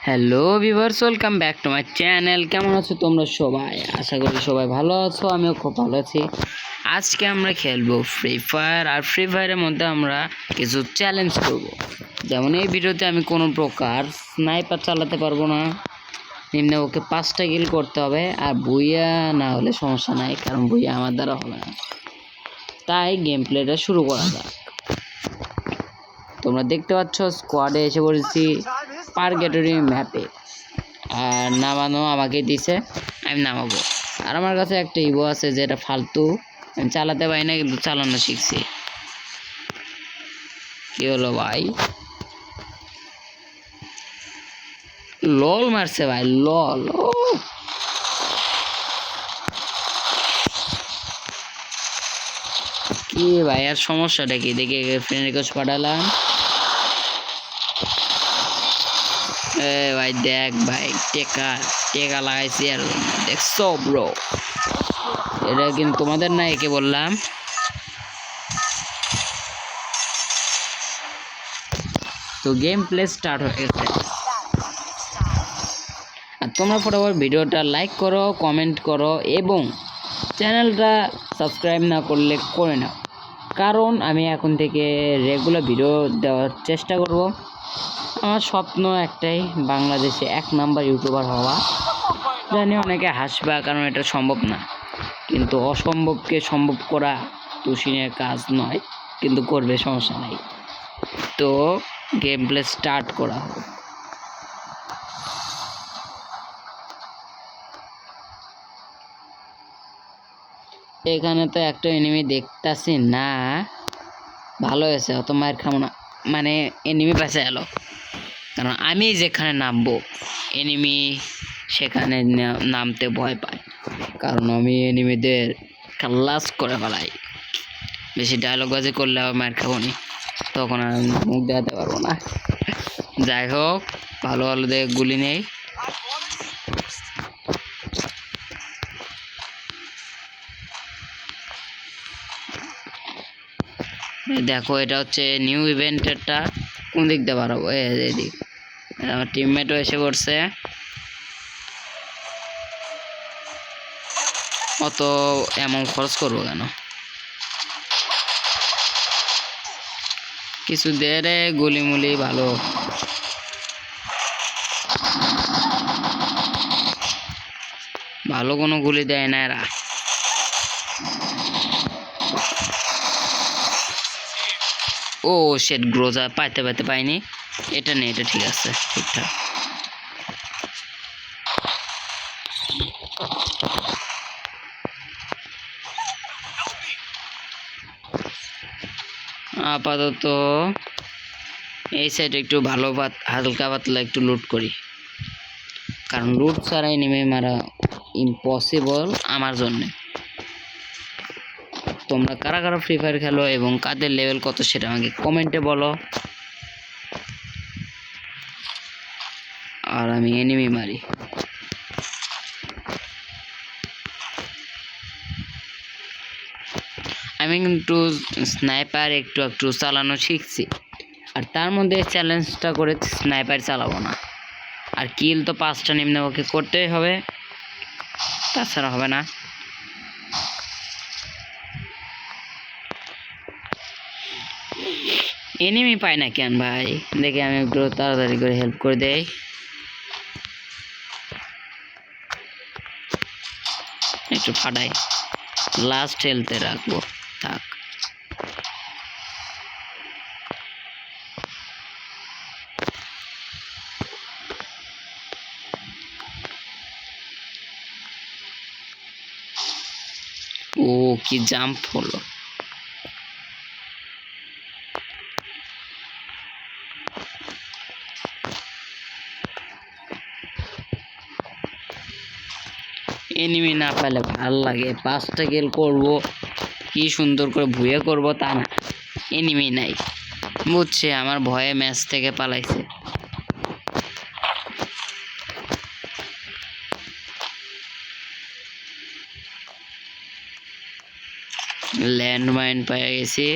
Hello viewers, welcome back to my channel. কেমন আছো তোমরা সবাই? আশা করি সবাই ভালো আছো, আমিও খুব ভালো আছি। আজকে আমরা খেলবো ফ্রি ফায়ার। আর ফ্রি ফায়ারের মধ্যে আমরা কিছু চ্যালেঞ্জ করব। যেমন এই ভিডিওতে আমি কোনো প্রকার স্নাইপার চালাতে পারবো না, নিম্নে ওকে 5টা কিল করতে হবে। আর বুইয়া না হলে সমস্যা নাই, কারণ বুইয়া আমার দ্বারা হবে না। তাই গেম প্লেটা শুরু করা যাক। তোমরা দেখতে পাচ্ছ স্কোয়াডে এসে পড়েছি পারগেটরি ম্যাপে। আর নামানো আমাকে দিছে, আমি নামাবো। আর আমার কাছে একটা ইভো আছে যেটা ফালতু, আমি চালাতে পারি না, কিন্তু চালানো শিখছি। কি হলো ভাই? লল মারছে ভাই, লল। কি ভাই, আর সমস্যাটা কি? দেখি ফ্রেন্ড রিকোয়েস্ট পাঠালাম। ভাই দেখ ভাই, টেকা টেকা লাগাইছি। আর দেখছো ব্রো, এটা কিন্তু তোমাদের না, একে বললাম। তো গেম প্লে স্টার্ট হয়ে গেছে। আর তোমরা ফটোফট ভিডিওটা লাইক করো, কমেন্ট করো এবং চ্যানেলটা সাবস্ক্রাইব না করলে করে নাও, কারণ আমি এখন থেকে রেগুলার ভিডিও দেওয়ার চেষ্টা করব। আমার স্বপ্ন একটাই, বাংলাদেশে 1 নাম্বার ইউটিউবার হওয়া। জানি অনেকে হাসবা, কারণ এটা সম্ভব না, কিন্তু অসম্ভবকে সম্ভব করা তুষিনের কাজ নয়, কিন্তু করবে, সমস্যা নাই। তো গেম প্লে স্টার্ট করা হোক। এখানে তো একটা এনিমি দেখতাছি না, ভালো হয়েছে, অত মায়ের খাবো না। মানে এনিমি পাশে এলো, কারণ আমি যেখানে নামবো এনিমি সেখানে নামতে ভয় পায়, কারণ আমি এনিমিদের খাল্লাস করে ফেলাই। বেশি ডায়লগ বাজি করলে আবার মায়ের খাবো নি, তখন আর মুখ দেখাতে পারবো না। যাই হোক, ভালো ভালো দেখে গুলি নেই। দেখো, এটা হচ্ছে নিউ ইভেন্টেরটা। কোন দিক দিয়ে বাড়াবো? এদিক। আমার টিমমেটও এসে পড়ছে। অত এমন খরচ করবো কেন? কিছু দে রে, গুলি মুলি ভালো। ভালো কোনো গুলি দেয় না এরা। ও শেট, গ্রোজা পাইতে পাইনি। এটা নেই, এটা ঠিক আছে, ঠিকঠাক। আপাতত এই সাইড একটু ভালো হালকা পাতলা একটু লুট করি, কারণ লুট ছাড়াই নেমে মারা ইম্পসিবল আমার জন্যে। তোমরা কারা কারা ফ্রি ফায়ার খেলো এবং কাদের লেভেল কত সেটা আমাকে কমেন্টে বলো। আর আমি এনিমি মারি। আমি কিন্তু স্নাইপার একটু একটু চালানো শিখছি, আর তার মধ্যে চ্যালেঞ্জটা করে স্নাইপার চালাবো না। আর কিল তো 5টা নিম্নে ওকে করতেই হবে, তাছাড়া হবে না। এনিমি পাই না কেন ভাই? দেখি আমি একটু তাড়াতাড়ি করে হেল্প করে দেই। একটু ফাটাই, লাস্ট হেলতে রাখবো, থাক। ও কি জাম্প হলো! এনিমি না পেলে ভাল লাগে, 5টা কিল করবো, কি সুন্দর করে ভুয়ে করব, তা না, এনিমি নাই। বুঝছে আমার ভয়ে ম্যাচ থেকে পালাইছে। ল্যান্ডমাইন পেয়ে গেছি,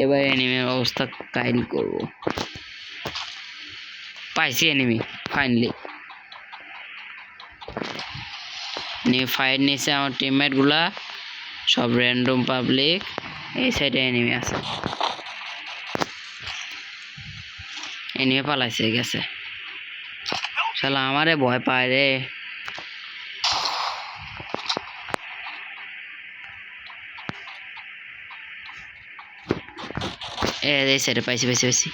এবার এনিমির অবস্থা কাইল করব। পাইছি এনিমি, ফাইনালি নিয়ে ফাইট নিয়েছে আমার টিমমেট গুলা সব র্যান্ডম পাবলিক এই সাইডে এনিমি আছে এনিমি পালাইছে গেছে শালা আমারে ভয় পায় রে এই সাইডে পাইছি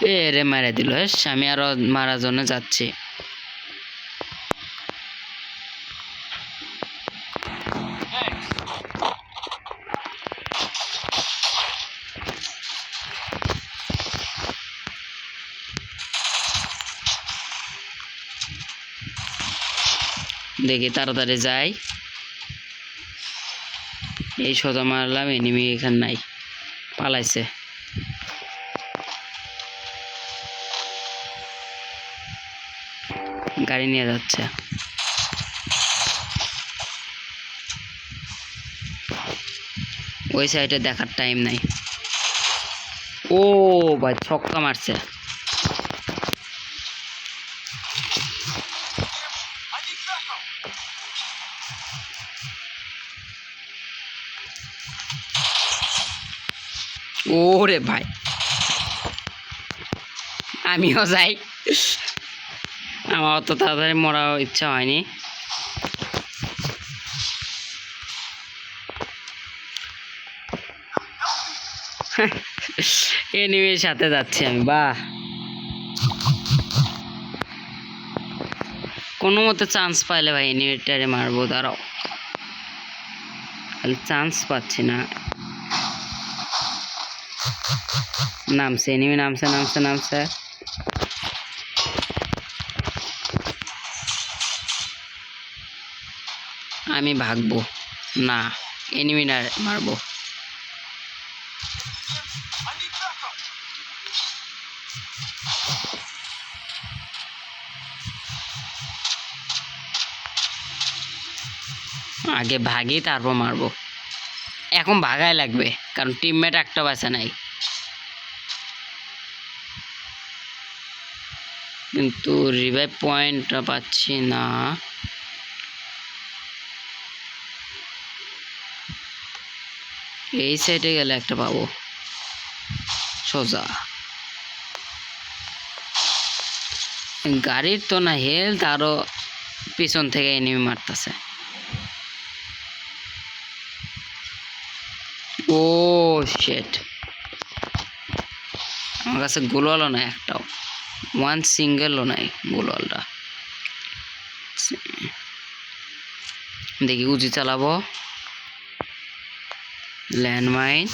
এ রে মারা দিল আমি আরো মারার জন্য যাচ্ছি দেখি তাড়াতাড়ি যাই এই সোজা মারলাম এনিমি এখানে নাই পালাইছে গাড়ি নিয়ে যাচ্ছে ওই সাইডে দেখার টাইম নাই ও ভাই ছক্কা মারছে ওরে ভাই আমিও যাই আমার অত তাড়াতাড়ি মরার ইচ্ছা হয়নি এনিমির সাথে যাচ্ছি আমি বাহ কোনো মতে চান্স পাইলে ভাই এনিমিটারে মারবো দাঁড়াও খালি চান্স পাচ্ছি না নামছে এনিমি নামছে আমি ভাগবো না এনিমি না মারবো আগে ভাগি তারপর মারবো এখন ভাগাই লাগবে কারণ টিমমেট একটা বাঁচা নাই কিন্তু রিভাইভ পয়েন্টটা পাচ্ছি না এই সাইডে গেলে একটা পাবো সোজা গাড়ির তো না হেলথ আরো পিছন থেকে এনিমি মারতেছে ও শিট আমার কাছে গোলওয়ালও নাই একটাও ওয়ান সিঙ্গেলও নাই গোলওয়ালটা দেখি উজি চালাবো ল্যান্ডমাইন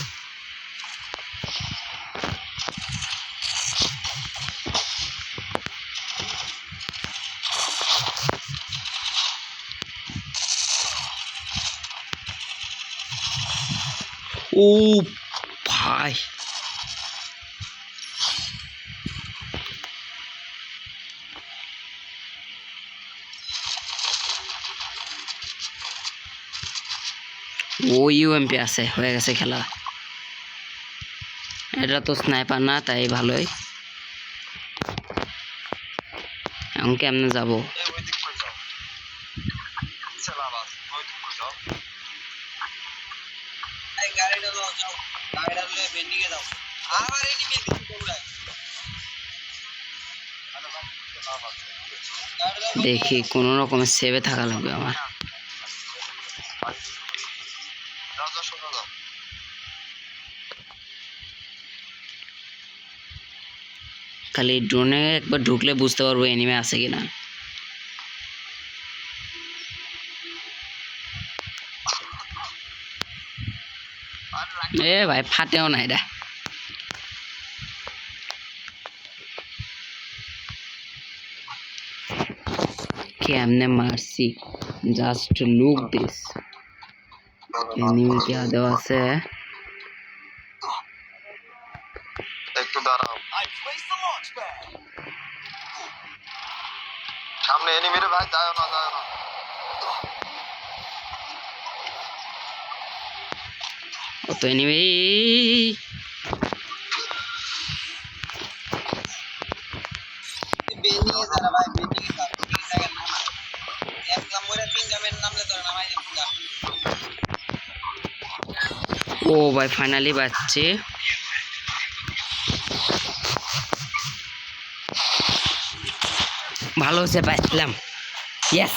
ও ভাই ও ইউএমপি আছে হয়ে গেছে খেলা এটা তো স্নাইপার না তাই ভালোই এখন কেমনে যাবো দেখি কোনো রকমের সেভে থাকা লাগবে আমার খালি ড্রোনে একবার ঢুকলে বুঝতে পারবো এনিমে আছে কিনা এ ভাই ফাটেও না এটা কেমনে মারছি জাস্ট লুক দিস এনিমি কি আদৌ আছে একটু দাঁড়াও সামনে এনিমি রে ভাই যাও না ও তো এনিমি ও ভাই ফাইনালি বাঁচছে। ভালো হচ্ছে বাঁচলাম। ইয়েস,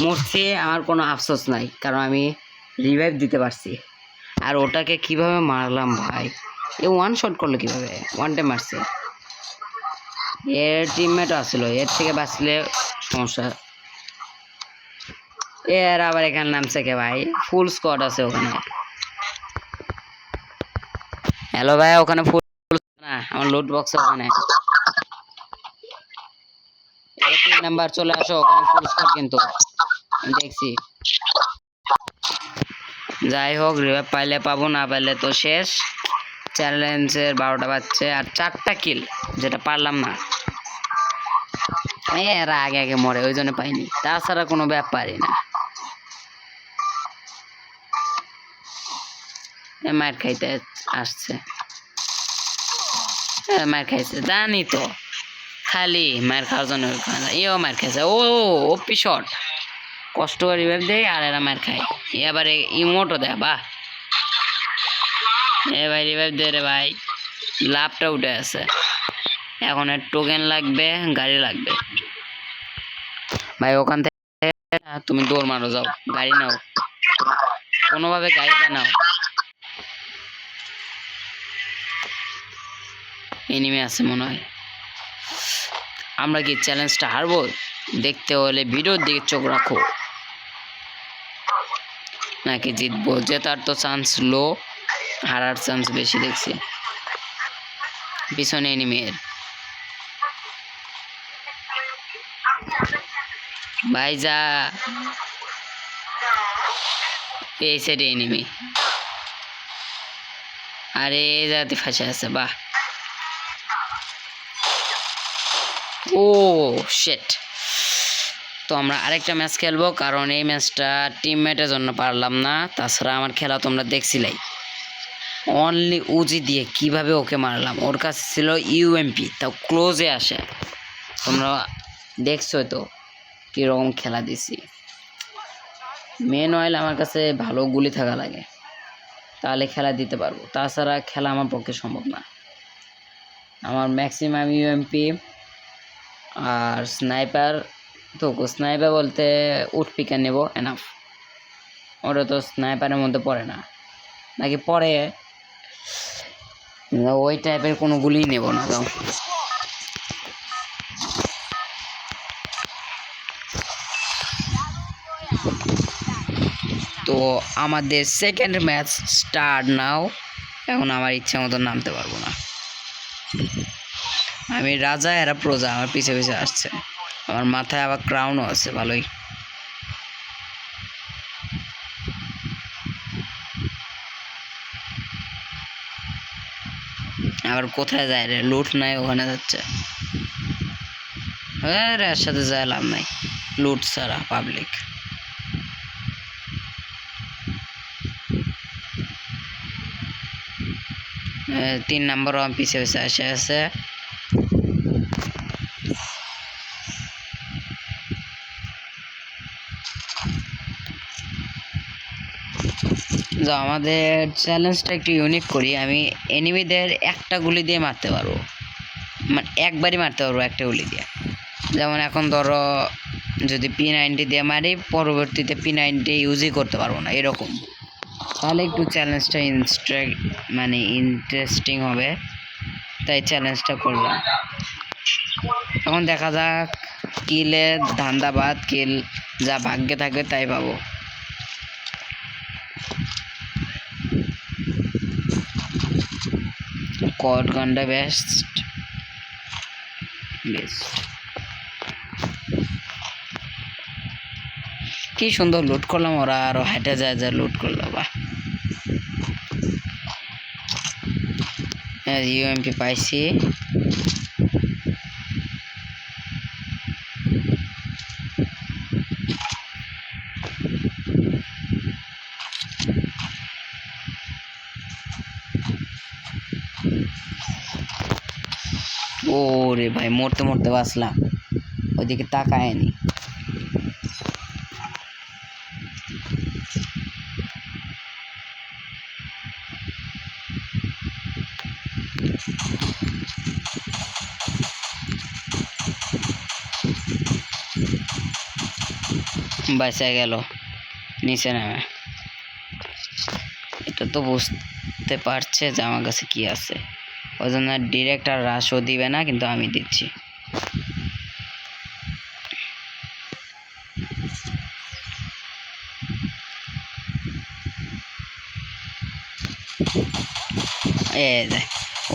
মরছে আমার কোনো আফসোস নাই, কারণ আমি রিভাইভ দিতে পারছি। আর ওটাকে কিভাবে মারলাম ভাই, এ ওয়ান শট করলো কিভাবে, ওয়ান টাইম মারছে। এর টিমমেটও আসলো, এর থেকে বাঁচলে সমস্যা। এর আবার এখানে নামছে কে ভাই, ফুল স্কোয়াড আছে ওখানে। হ্যালো ভাই, ওখানে ফুল না, আমার লুট বক্স ওখানে। এই 3 নাম্বার চলে আসো, ওখানে ফুল স্কোয়াড কিন্তু আমি দেখছি। যাই হোক, রিভাইভ পাইলে পাবো, না পাইলে তো শেষ। চ্যালেঞ্জের 12টা বাজছে আর 4টা কিল, যেটা পারলাম না। এরা আগে আগে মরে, ওই জন্য পাইনি, তাছাড়া কোনো ব্যাপারই না। মার খাইতে আসছে, মার খাইছে জানি তো, খালি মার খাওয়ার জন্য এও মার খাইছে। ও ওপি শট, কষ্ট করে রিভাইভ দেয় আর এরা মার খায়। এবারে ইমোটও দেয়, বাহ। এ ভাই রিভাইভ দে রে ভাই, লাভটা উঠে আছে। এখন এর টোকেন লাগবে, গাড়ি লাগবে ভাই। ওখান থেকে তুমি দৌড় মারো, যাও গাড়ি নাও, কোনোভাবে গাড়িটা নাও। এনিমি আছে মনে হয়। আমরা কি চ্যালেঞ্জটা হারবো? দেখতে হলে ভিডিওর দিকে চোখ রাখো, নাকি জিতবো। জেতার তো চান্স লো, হারার চান্স বেশি দেখছি। পিছনে এনিমির ভাই, যা এই সাইডে এনিমি, আরে যাতে ফাঁসে আছে, বাহ। ও শিট, তো আমরা আরেকটা ম্যাচ খেলবো, কারণ এই ম্যাচটা টিমমেটের জন্য পারলাম না। তাছাড়া আমার খেলা তোমরা দেখছিলাই, অনলি উজি দিয়ে কিভাবে ওকে মারলাম। ওর কাছে ছিল ইউএমপি, তাও ক্লোজে আসে। তোমরা দেখছো তো কীরকম খেলা দিছি। মেন অয়েল আমার কাছে ভালো গুলি থাকা লাগে, তাহলে খেলা দিতে পারবো, তাছাড়া খেলা আমার পক্ষে সম্ভব না। আমার ম্যাক্সিমাম ইউএমপি আর স্নাইপার, তো স্নাইপার বলতে উঠপিকা নেব এনাফ। ওটা তো স্নাইপারের মধ্যে পড়ে না, নাকি পড়ে, ওই টাইপের কোনো গুলি নেব না। দাও তো আমাদের সেকেন্ড ম্যাচ স্টার্ট নাও। এখন আমার ইচ্ছা মতো নামতে পারবো না, আমি রাজা, এরা প্রজা, আমার পিছে পিছে আসছে। আমার মাথায় আবার ক্রাউনও আছে, ভালোই। আবার কোথায় যায় রে, লুট নাই, ওখানে যাচ্ছে। আরে এর সাথে যায় লাভ নাই, লুট ছাড়া পাবলিক। 3 নাম্বারও আমার পিছে পিছে আসে আছে। আমাদের চ্যালেঞ্জটা একটু ইউনিক করি। আমি এনিমিদের একটা গুলি দিয়ে মারতে পারবো, মানে একবারই মারতে পারবো একটা গুলি দিয়ে। যেমন এখন ধরো যদি P90 দিয়ে মারি, পরবর্তীতে P90 ইউজই করতে পারবো না, এরকম। তাহলে একটু চ্যালেঞ্জটা মানে ইন্টারেস্টিং হবে, তাই চ্যালেঞ্জটা করলাম। এখন দেখা যাক, কিলে ধান্দাবাদ, কিল যা ভাগ্যে থাকবে তাই পাবো। কট গানটা বেস্ট। কি সুন্দর লুট করলাম, ওরা আরো হেঁটে যায় যা লুট করলো, বাহ। ইউএমপি পাইছি। ও ওরে ভাই মরতে মরতে বাঁচলাম, ওইদিকে তাকায়নি। বাঁচা গেল নিচে নামে। এটা তো বুঝতে পারছে যে আমার কাছে কি আছে, ওই জন্য ডিরেক্ট আর রাশও দিবে না, কিন্তু আমি দিচ্ছি।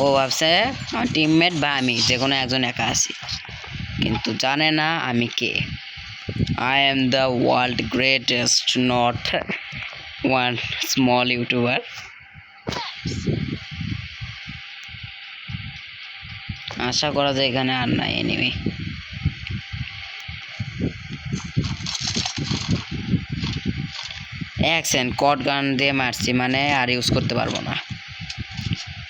ও ভাবছে আমার টিমমেট বা আমি যে কোনো একজন একা আছি, কিন্তু জানে না আমি কে। I am the world greatest, not one small YouTuber. আশা করা যায় এখানে আর নাই এনিমি। অ্যাকশন কট গান দিয়ে মারছি, মানে আর ইউজ করতে পারবো না।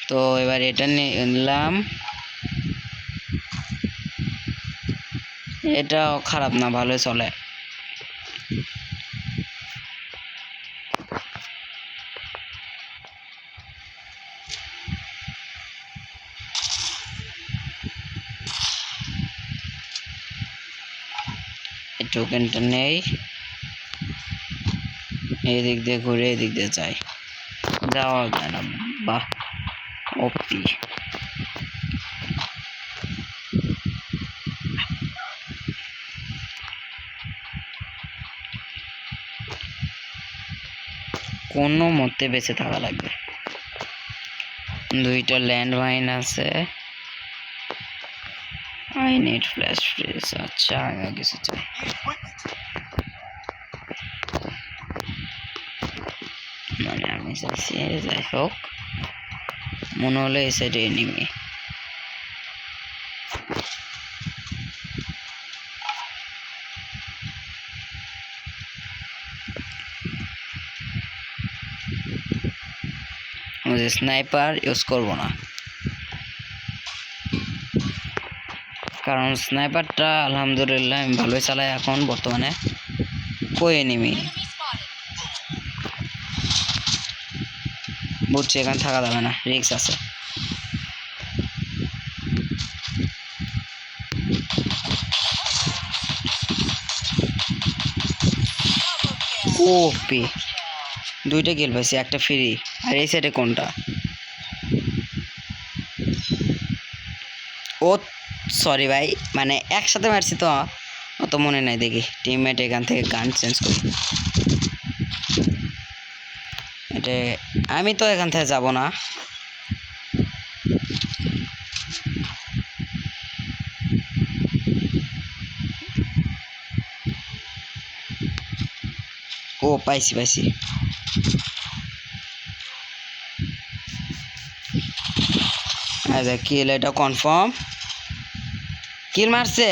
তো এবার এটা নিলাম, এটাও খারাপ না, ভালোই চলে। এই টোকেনটা নেই, এই দিক দিয়ে ঘুরে এই দিক দিয়ে যাই, যাওয়া যায় না। বাহ ওপি। কোনো মতে বেঁচে থাকা লাগবে। দুইটা ল্যান্ড মাইন আছে। I need flash fridge. আচ্ছা আমি কিছু চাই। মানে আমি চাইছি, যাই হোক মনে হলো এই সাইডে এনিমি। স্নাইপার ইউজ করব না, কারণ স্নাইপারটা আলহামদুলিল্লাহ আমি ভালোই চালাই এখন বর্তমানে। কই এনিমি? বুঝছি এখানে থাকা যাবে না, রিস্ক আছে। ওপি দুইটা কিল পাইছি, একটা ফ্রি। আর এই সাইডে কোনটা? ও সরি ভাই, মানে একসাথে মারছি তো অত মনে নাই। দেখি টিমমেট এখান থেকে গান চেঞ্জ করি। এটা আমি তো এখান থেকে যাব না। ও পাইছি পাইছি। আচ্ছা কিল, এটা কনফার্ম কিল মারছে।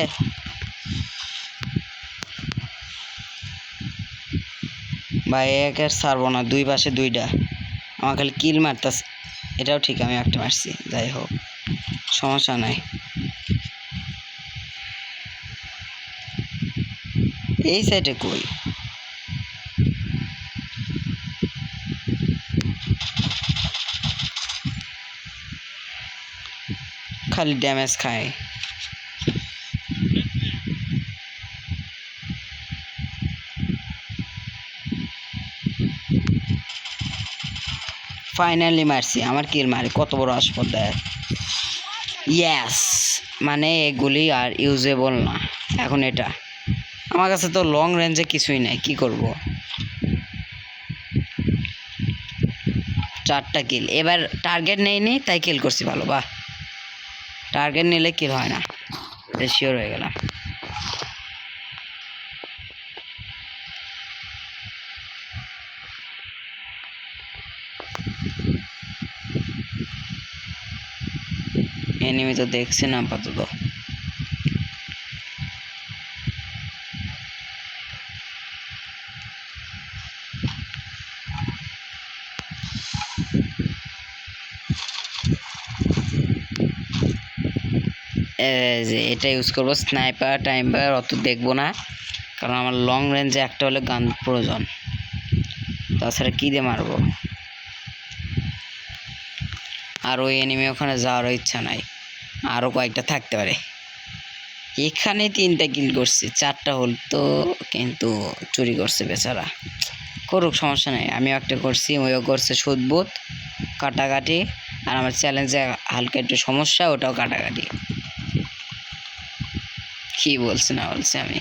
ভাই একের ছাড়বো না, দুই পাশে দুইটা, আমার খালি কিল মারতাছে। এটাও ঠিক, আমি একটা মারছি, যাই হোক সমস্যা নাই। এই সাইডে কই? খালি ড্যামেজ খায়। ফাইনালি মারছি, আমার কিল মারে কত বড় আসপদ দেয়। ইয়েস, মানে এগুলি আর ইউজেবল না এখন। এটা আমার কাছে তো লং রেঞ্জে কিছুই নাই, কি করব। 4টা কিল, এবার টার্গেট নেইনি তাই কিল করছি। ভালো, বাহ, টার্গেট নিলে কিল হয় না, শিওর হয়ে গেলাম। এনিমি তো দেখছি না আপাতত। যে এটা ইউজ করবো, স্নাইপার টাইমার অত দেখবো না, কারণ আমার লং রেঞ্জে একটা হলে গান প্রয়োজন, তাছাড়া কী দিয়ে মারবো। আর ওই এনিমি ওখানে যাওয়ারও ইচ্ছা নাই, আরও কয়েকটা থাকতে পারে। এখানে 3টা কিল করছে, 4টা হল তো, কিন্তু চুরি করছে বেচারা। করুক, সমস্যা নেই, আমিও একটা করছি, ওইও করছে সুদবোধ কাটাকাটি। আর আমার চ্যালেঞ্জে হালকা একটু সমস্যা, ওটাও কাটাকাটি। কি বলছি না বলছি আমি।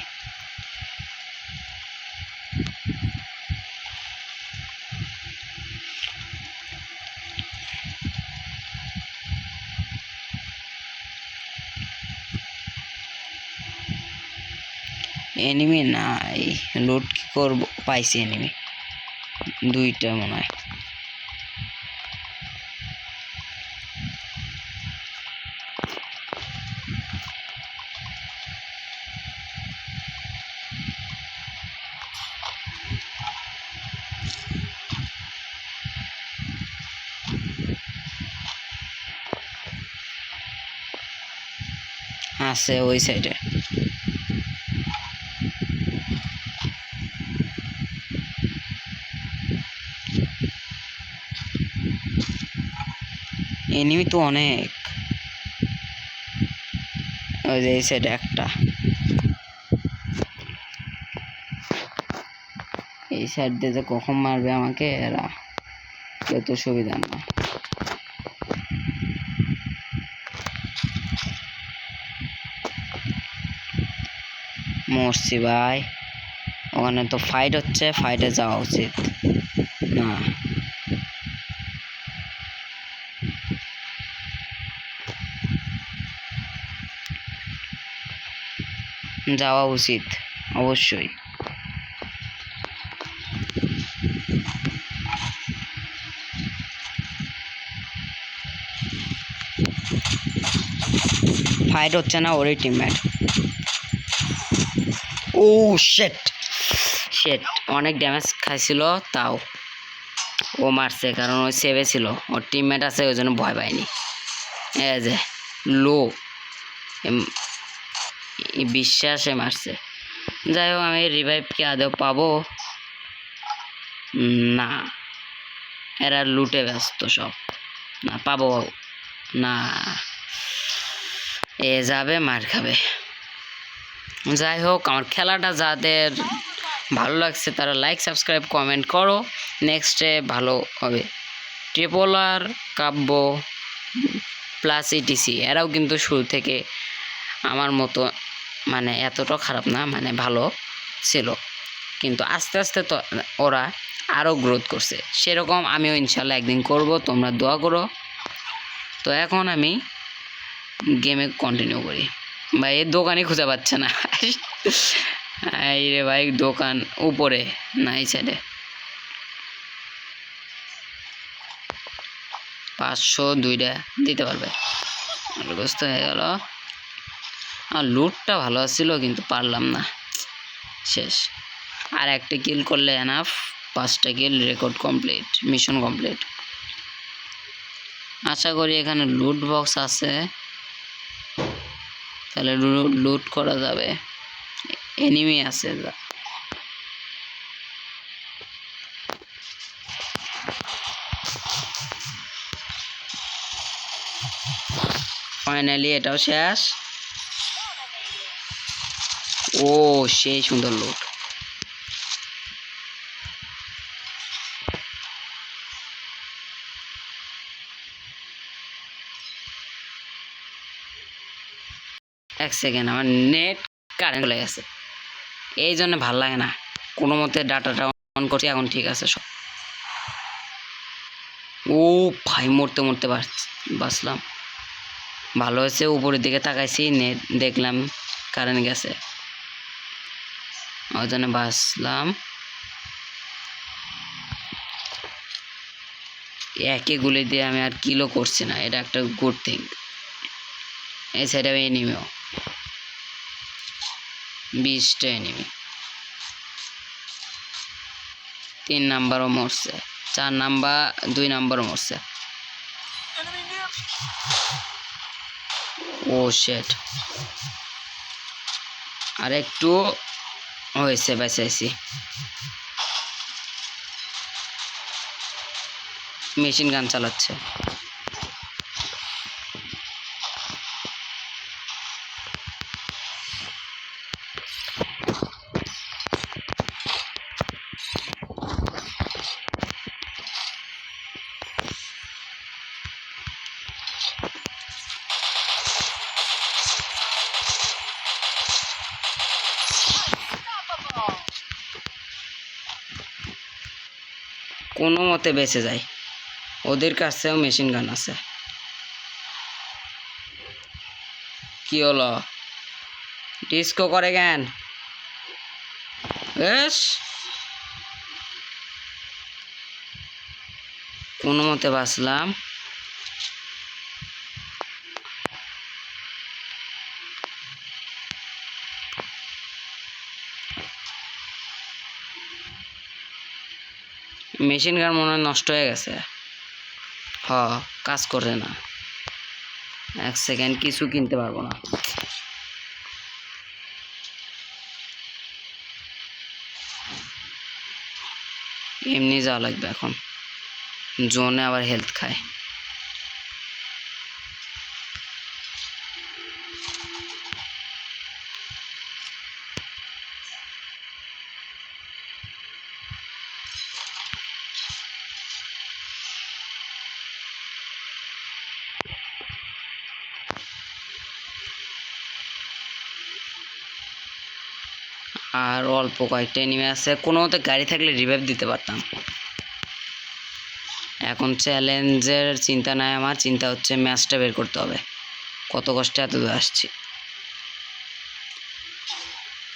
এনিমি নাই, লুট কি করবো, পাইছি এনিমি 2টা মনে হয়। আছে ওই সাইডে। এনিমি তো অনেক, ওই যে এই সাইডে একটা, এই সাইড দিয়ে যে কখন মারবে আমাকে এরা, কেউ তো সুবিধা না। মরছি ভাই, ওখানে তো ফাইট হচ্ছে, ফাইটে যাওয়া উচিত না। যাওয়া উচিত অবশ্যই। ফাইট হচ্ছে না, ওরই টিমমেট। ও শেট শেট, অনেক ড্যামেজ খাইছিল, তাও ও মারছে, কারণ ওই সেভে ছিল, ওর টিমমেট আছে, ওই জন্য ভয় পায়নি। এই যে লো বিশ্বাসে মারছে। যাই হোক, আমি রিভাইভ কি আদৌ পাবো? না, এরা লুটে ব্যস্ত সব। না পাবো না, এ যাবে মার খাবে। যাই হোক, আমার খেলাটা যাদের ভালো লাগছে তারা লাইক সাবস্ক্রাইব কমেন্ট করো, নেক্সটে ভালো হবে। ট্রিপলার কাব্য প্লাস ইটিসি এরাও কিন্তু শুরু থেকে আমার মতো মানে এতটাও খারাপ না, মানে ভালো ছিল, কিন্তু আস্তে আস্তে তো ওরা আরও গ্রোথ করছে, সেরকম আমিও ইনশাল্লাহ একদিন করব, তোমরা দোয়া করো। তো এখন আমি গেমে কন্টিনিউ করি। ভাই এর দোকানই খুঁজে পাচ্ছে না। এই রে ভাই, দোকান উপরে না এই সাইডে। 502টা দিতে পারবে, বুঝতে হয়ে গেল। আর লুটটা ভালো ছিল, কিন্তু পারলাম না, শেষ। আর একটা কিল করলে এনাফ, 5টা কিল, রেকর্ড কমপ্লিট, মিশন কমপ্লিট। আশা করি এখানে লুট বক্স আছে, তাহলে লুট করা যাবে। এনিমি আছে, ফাইনালি এটাও শেষ। ও সেই সুন্দর লুট। এক সেকেন্ড, আমার নেট কারেন্ট চলে গেছে, এই জন্য ভাল লাগে না, কোনো মতে ডাটাটা অন করছি, এখন ঠিক আছে সব। ও ভাই, মরতে মরতে বাঁচলাম, ভালো হয়েছে। উপরের দিকে তাকাইছি, নেট দেখলাম কারেন্ট গেছে, ওই জন্য বাঁচলাম। একে গুলি দিয়ে আমি আর কিলও করছি না, এটা একটা গুড থিং। এই সাইডে আমি এনিমিও 20টা এনিমি, 3 নাম্বারও মরছে, 4 নাম্বার 2 নাম্বারও মরছে। ও ও শেট, আর একটু হয়েছে, বাঁচাইছি। মেশিন গান চালাচ্ছে। কোনো মতে বেঁচে যায়, ওদের কাছেও মেশিন গান আছে। কি হলো, ডিস্কো করে কেন? বেশ, কোনো মতে বাঁচলাম। মেশিন গান মনে হয় নষ্ট হয়ে গেছে। কাজ করে না, এক সেকেন্ড কিছু কিনতে পারবো না। এমনি যাওয়া লাগবে এখন, জোনে আবার হেলথ খায়। আর অল্প কয়েকটা এনিমি আছে, কোনো মতে গাড়ি থাকলে রিভাইভ দিতে পারতাম। এখন চ্যালেঞ্জের চিন্তা নাই আমার, চিন্তা হচ্ছে ম্যাচটা বের করতে হবে। কত কষ্টে এত দূর আসছি।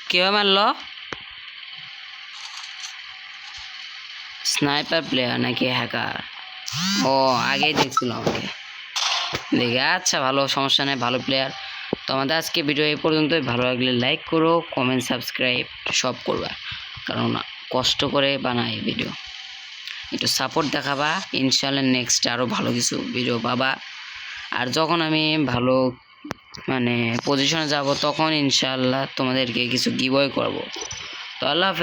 কেউ মারলো? স্নাইপার প্লেয়ার নাকি হ্যাকার? ও, আগেই দেখছিল আমাকে দেখে। আচ্ছা, ভালো, সমস্যা নেই, ভালো প্লেয়ার। তো আমাদের আজকে ভিডিও এই পর্যন্তই। ভালো লাগলে লাইক করো, কমেন্ট, সাবস্ক্রাইব সব করবা, কারণ কষ্ট করে বানাই ভিডিও। একটু সাপোর্ট দেখাবা, ইনশাল্লাহ নেক্সট আরও ভালো কিছু ভিডিও পাবা। আর যখন আমি ভালো পজিশনে যাব, তখন ইনশাল্লাহ তোমাদেরকে কিছু গিভওয়ে করব। তো আল্লাহ হাফেজ।